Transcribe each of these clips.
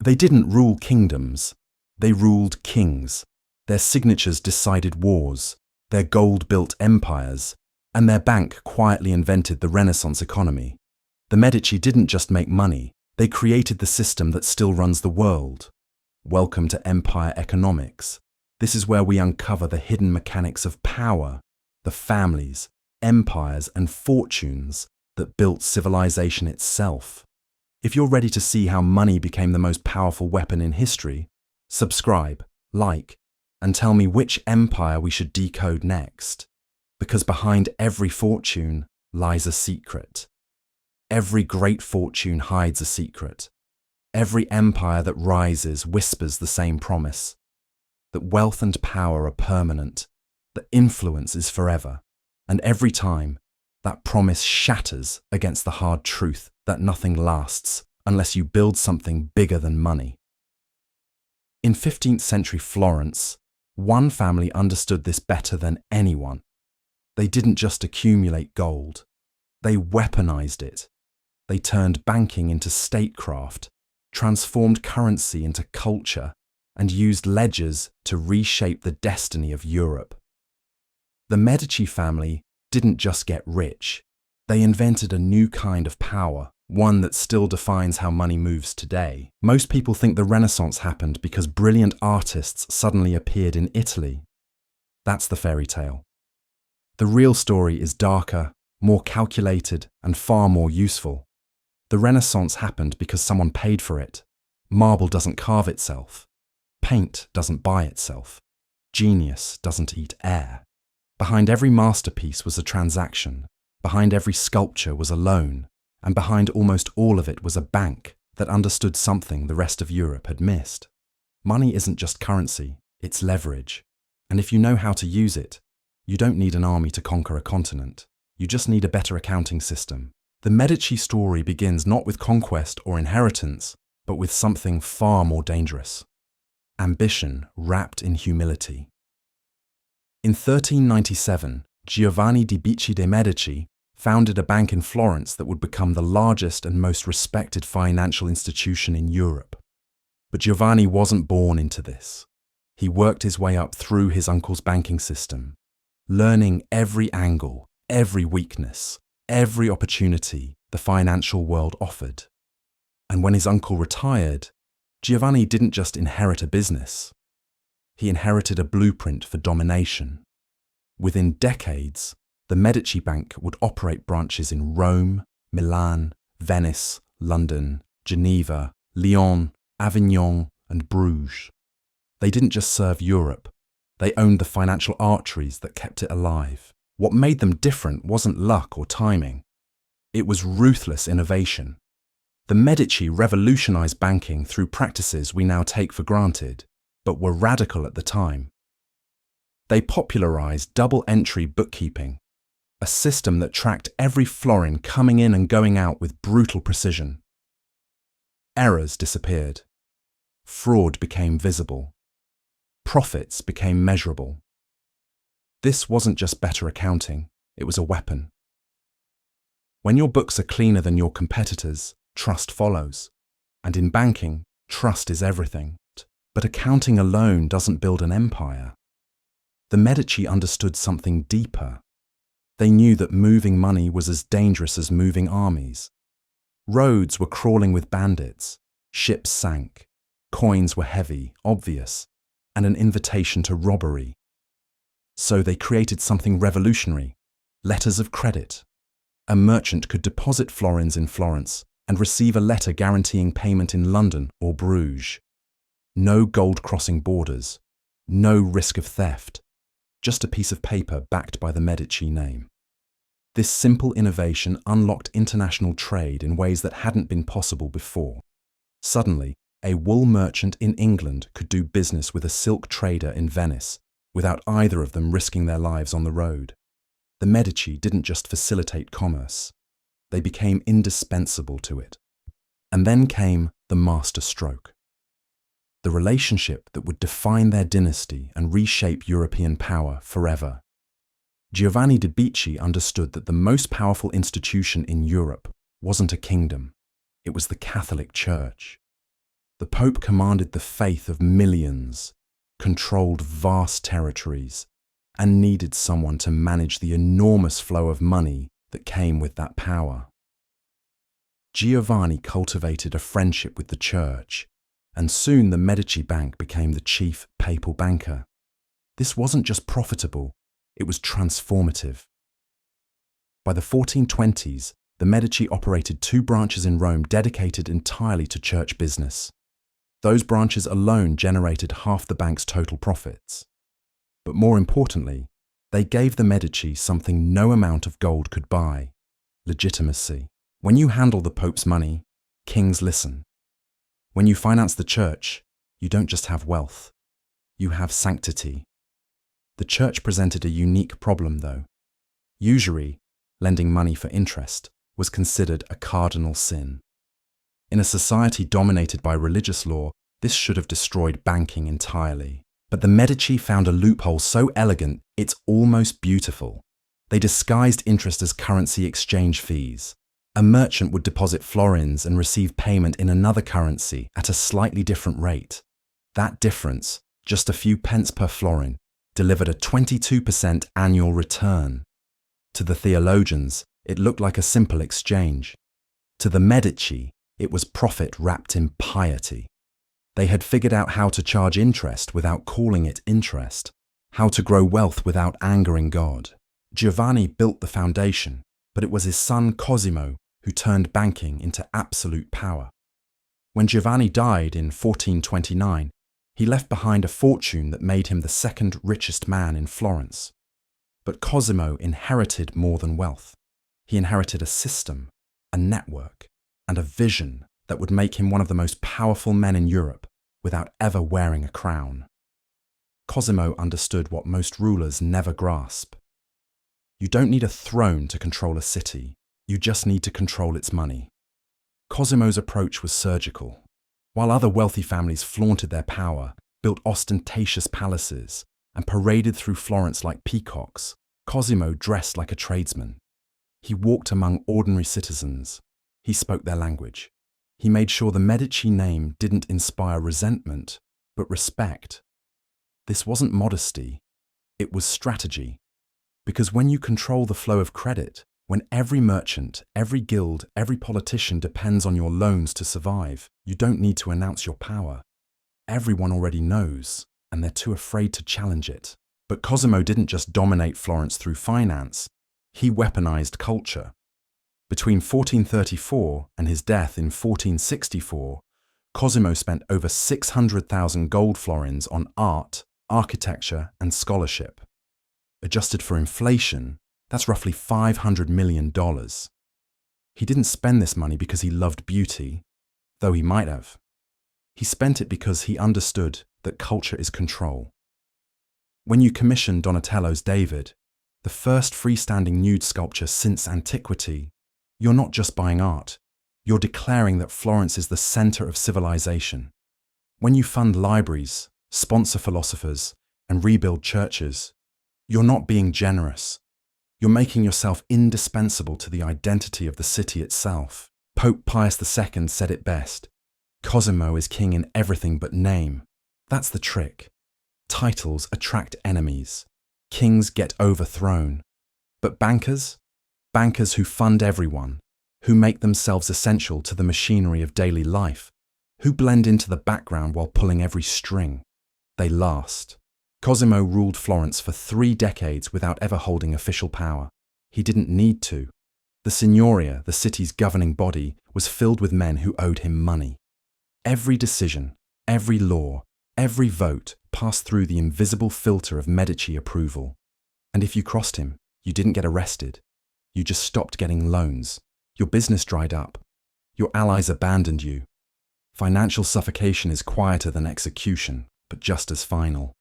They didn't rule kingdoms, they ruled kings. Their signatures decided wars, their gold built empires, and their bank quietly invented the Renaissance economy. The Medici didn't just make money, they created the system that still runs the world. Welcome to empire economics. This is where we uncover the hidden mechanics of power, the families, empires, and fortunes that built civilization itself. If you're ready to see how money became the most powerful weapon in history, subscribe, like, and tell me which empire we should decode next. Because behind every fortune lies a secret. Every great fortune hides a secret. Every empire that rises whispers the same promise, that wealth and power are permanent, that influence is forever, and every time, that promise shatters against the hard truth that nothing lasts unless you build something bigger than money. In 15th century Florence, one family understood this better than anyone. They didn't just accumulate gold, they weaponized it. They turned banking into statecraft, transformed currency into culture, and used ledgers to reshape the destiny of Europe. The Medici family didn't just get rich, they invented a new kind of power, one that still defines how money moves today. Most people think the Renaissance happened because brilliant artists suddenly appeared in Italy. That's the fairy tale. The real story is darker, more calculated, and far more useful. The Renaissance happened because someone paid for it. Marble doesn't carve itself. Paint doesn't buy itself. Genius doesn't eat air. Behind every masterpiece was a transaction. Behind every sculpture was a loan. And behind almost all of it was a bank that understood something the rest of Europe had missed. Money isn't just currency, it's leverage. And if you know how to use it, you don't need an army to conquer a continent. You just need a better accounting system. The Medici story begins not with conquest or inheritance, but with something far more dangerous. Ambition wrapped in humility. In 1397, Giovanni de' Medici founded a bank in Florence that would become the largest and most respected financial institution in Europe. But Giovanni wasn't born into this. He worked his way up through his uncle's banking system, learning every angle, every weakness, every opportunity the financial world offered. And when his uncle retired, Giovanni didn't just inherit a business. He inherited a blueprint for domination. Within decades, the Medici Bank would operate branches in Rome, Milan, Venice, London, Geneva, Lyon, Avignon, and Bruges. They didn't just serve Europe, they owned the financial arteries that kept it alive. What made them different wasn't luck or timing. It was ruthless innovation. The Medici revolutionized banking through practices we now take for granted, but were radical at the time. They popularized double-entry bookkeeping, a system that tracked every florin coming in and going out with brutal precision. Errors disappeared. Fraud became visible. Profits became measurable. This wasn't just better accounting, it was a weapon. When your books are cleaner than your competitors, trust follows. And in banking, trust is everything. But accounting alone doesn't build an empire. The Medici understood something deeper. They knew that moving money was as dangerous as moving armies. Roads were crawling with bandits, ships sank, coins were heavy, obvious, and an invitation to robbery. So they created something revolutionary, letters of credit. A merchant could deposit florins in Florence and receive a letter guaranteeing payment in London or Bruges. No gold crossing borders, no risk of theft, just a piece of paper backed by the Medici name. This simple innovation unlocked international trade in ways that hadn't been possible before. Suddenly, a wool merchant in England could do business with a silk trader in Venice without either of them risking their lives on the road. The Medici didn't just facilitate commerce, they became indispensable to it. And then came the master stroke. The relationship that would define their dynasty and reshape European power forever. Giovanni de' Medici understood that the most powerful institution in Europe wasn't a kingdom, it was the Catholic Church. The Pope commanded the faith of millions, controlled vast territories, and needed someone to manage the enormous flow of money that came with that power. Giovanni cultivated a friendship with the church, and soon the Medici Bank became the chief papal banker. This wasn't just profitable, it was transformative. By the 1420s, the Medici operated 2 branches in Rome dedicated entirely to church business. Those branches alone generated half the bank's total profits. But more importantly, they gave the Medici something no amount of gold could buy: legitimacy. When you handle the Pope's money, kings listen. When you finance the church, you don't just have wealth, you have sanctity. The church presented a unique problem, though. Usury, lending money for interest, was considered a cardinal sin. In a society dominated by religious law, this should have destroyed banking entirely. But the Medici found a loophole so elegant, it's almost beautiful. They disguised interest as currency exchange fees. A merchant would deposit florins and receive payment in another currency at a slightly different rate. That difference, just a few pence per florin, delivered a 22% annual return. To the theologians, it looked like a simple exchange. To the Medici, it was profit wrapped in piety. They had figured out how to charge interest without calling it interest, how to grow wealth without angering God. Giovanni built the foundation, but it was his son Cosimo who turned banking into absolute power. When Giovanni died in 1429, he left behind a fortune that made him the second richest man in Florence. But Cosimo inherited more than wealth. He inherited a system, a network, and a vision that would make him one of the most powerful men in Europe without ever wearing a crown. Cosimo understood what most rulers never grasp. You don't need a throne to control a city, you just need to control its money. Cosimo's approach was surgical. While other wealthy families flaunted their power, built ostentatious palaces, and paraded through Florence like peacocks, Cosimo dressed like a tradesman. He walked among ordinary citizens. He spoke their language. He made sure the Medici name didn't inspire resentment, but respect. This wasn't modesty, it was strategy. Because when you control the flow of credit, when every merchant, every guild, every politician depends on your loans to survive, you don't need to announce your power. Everyone already knows, and they're too afraid to challenge it. But Cosimo didn't just dominate Florence through finance, he weaponized culture. Between 1434 and his death in 1464, Cosimo spent over 600,000 gold florins on art, architecture, and scholarship. Adjusted for inflation, that's roughly $500 million. He didn't spend this money because he loved beauty, though he might have. He spent it because he understood that culture is control. When you commission Donatello's David, the first freestanding nude sculpture since antiquity, you're not just buying art, you're declaring that Florence is the center of civilization. When you fund libraries, sponsor philosophers, and rebuild churches, you're not being generous. You're making yourself indispensable to the identity of the city itself. Pope Pius II said it best: Cosimo is king in everything but name. That's the trick. Titles attract enemies. Kings get overthrown. But bankers? Bankers who fund everyone, who make themselves essential to the machinery of daily life, who blend into the background while pulling every string. They last. Cosimo ruled Florence for 3 decades without ever holding official power. He didn't need to. The Signoria, the city's governing body, was filled with men who owed him money. Every decision, every law, every vote passed through the invisible filter of Medici approval. And if you crossed him, you didn't get arrested. You just stopped getting loans. Your business dried up. Your allies abandoned you. Financial suffocation is quieter than execution, but just as final.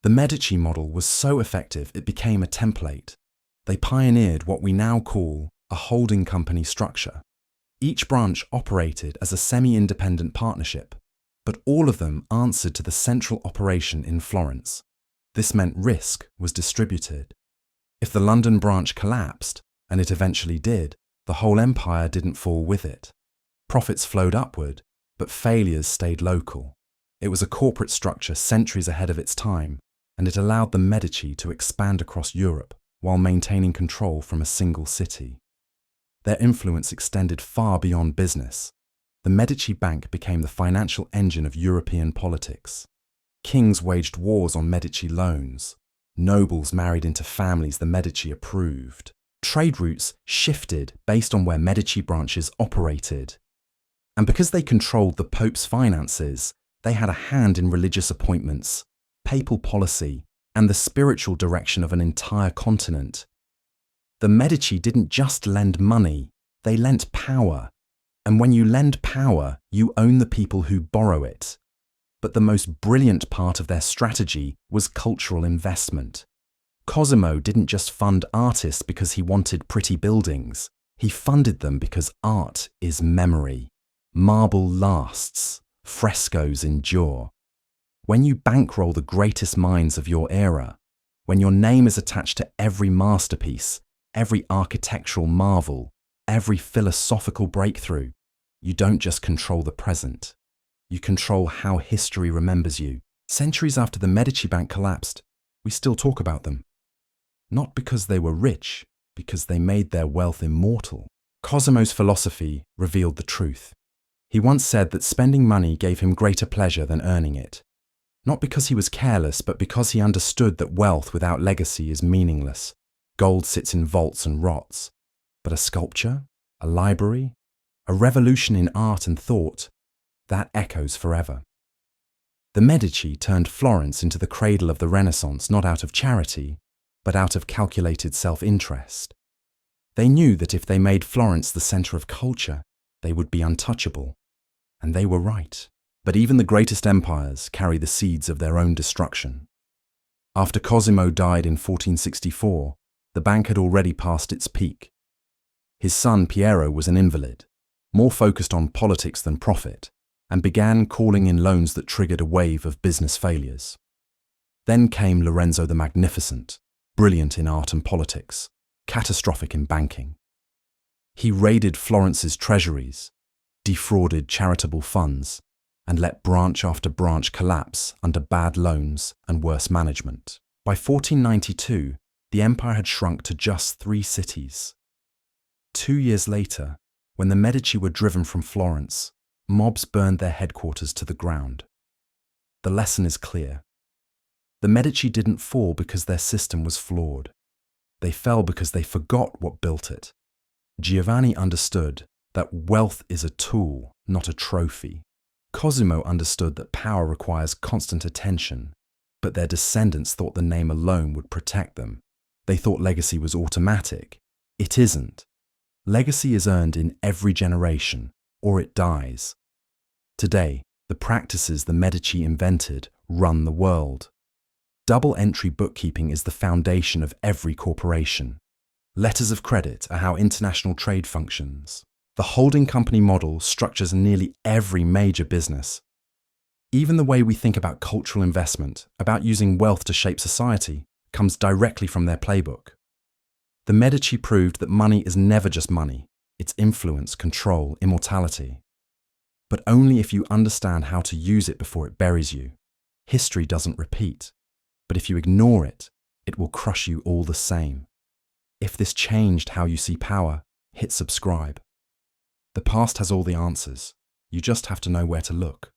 The Medici model was so effective it became a template. They pioneered what we now call a holding company structure. Each branch operated as a semi-independent partnership, but all of them answered to the central operation in Florence. This meant risk was distributed. If the London branch collapsed, and it eventually did, the whole empire didn't fall with it. Profits flowed upward, But failures stayed local. It was a corporate structure centuries ahead of its time, and it allowed the Medici to expand across Europe while maintaining control from a single city. Their influence extended far beyond business. The Medici Bank became the financial engine of European politics. Kings waged wars on Medici loans. Nobles married into families the Medici approved. Trade routes shifted based on where Medici branches operated. And because they controlled the Pope's finances, they had a hand in religious appointments, papal policy, and the spiritual direction of an entire continent. The Medici didn't just lend money, they lent power. And when you lend power, you own the people who borrow it. But the most brilliant part of their strategy was cultural investment. Cosimo didn't just fund artists because he wanted pretty buildings. He funded them because art is memory. Marble lasts. Frescoes endure. When you bankroll the greatest minds of your era, when your name is attached to every masterpiece, every architectural marvel, every philosophical breakthrough, you don't just control the present. You control how history remembers you. Centuries after the Medici Bank collapsed, we still talk about them. Not because they were rich, because they made their wealth immortal. Cosimo's philosophy revealed the truth. He once said that spending money gave him greater pleasure than earning it. Not because he was careless, but because he understood that wealth without legacy is meaningless. Gold sits in vaults and rots. But a sculpture, a library, a revolution in art and thought, that echoes forever. The Medici turned Florence into the cradle of the Renaissance not out of charity, but out of calculated self-interest. They knew that if they made Florence the centre of culture, they would be untouchable. And they were right. But even the greatest empires carry the seeds of their own destruction. After Cosimo died in 1464, the bank had already passed its peak. His son Piero was an invalid, more focused on politics than profit, and began calling in loans that triggered a wave of business failures. Then came Lorenzo the Magnificent, brilliant in art and politics, catastrophic in banking. He raided Florence's treasuries, defrauded charitable funds, and let branch after branch collapse under bad loans and worse management. By 1492, the empire had shrunk to just 3 cities. 2 years later, when the Medici were driven from Florence, mobs burned their headquarters to the ground. The lesson is clear. The Medici didn't fall because their system was flawed. They fell because they forgot what built it. Giovanni understood that wealth is a tool, not a trophy. Cosimo understood that power requires constant attention, but their descendants thought the name alone would protect them. They thought legacy was automatic. It isn't. Legacy is earned in every generation, or it dies. Today, the practices the Medici invented run the world. Double-entry bookkeeping is the foundation of every corporation. Letters of credit are how international trade functions. The holding company model structures nearly every major business. Even the way we think about cultural investment, about using wealth to shape society, comes directly from their playbook. The Medici proved that money is never just money. It's influence, control, immortality. But only if you understand how to use it before it buries you. History doesn't repeat. But if you ignore it, it will crush you all the same. If this changed how you see power, hit subscribe. The past has all the answers. You just have to know where to look.